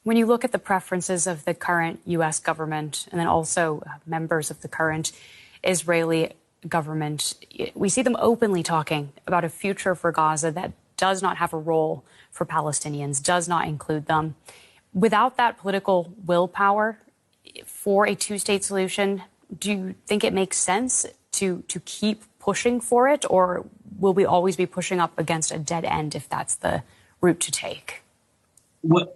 When you look at the preferences of the current U.S. government and then also members of the current Israeli government, we see them openly talking about a future for Gaza that does not have a role for Palestinians, does not include them. Without that political willpower for a two-state solution, do you think it makes sense to keep pushing for it, or will we always be pushing up against a dead end if that's the route to take? Well,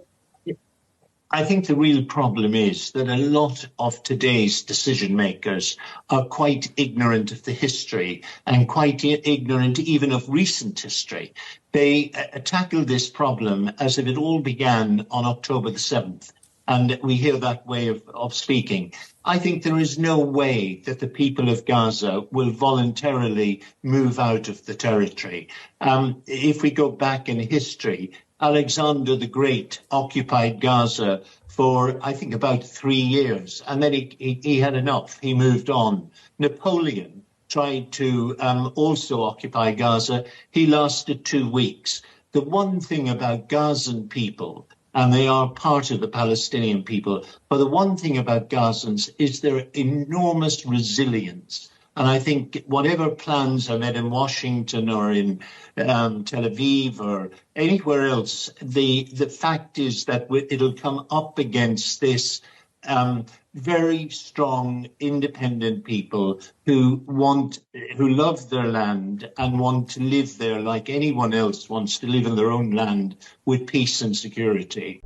I think the real problem is that a lot of today's decision makers are quite ignorant of the history and quite ignorant even of recent history. They tackle this problem as if it all began on October the 7th. And we hear that way of speaking. I think there is no way that the people of Gaza will voluntarily move out of the territory. If we go back in history, Alexander the Great occupied Gaza for, I think, about 3 years, and then he had enough. He moved on. Napoleon tried to also occupy Gaza. He lasted 2 weeks. The one thing about Gazan people, and they are part of the Palestinian people, but the one thing about Gazans is their enormous resilience. And I think whatever plans are made in Washington or in Tel Aviv or anywhere else, the fact is that it'll come up against this very strong, independent people who love their land and want to live there like anyone else wants to live in their own land with peace and security.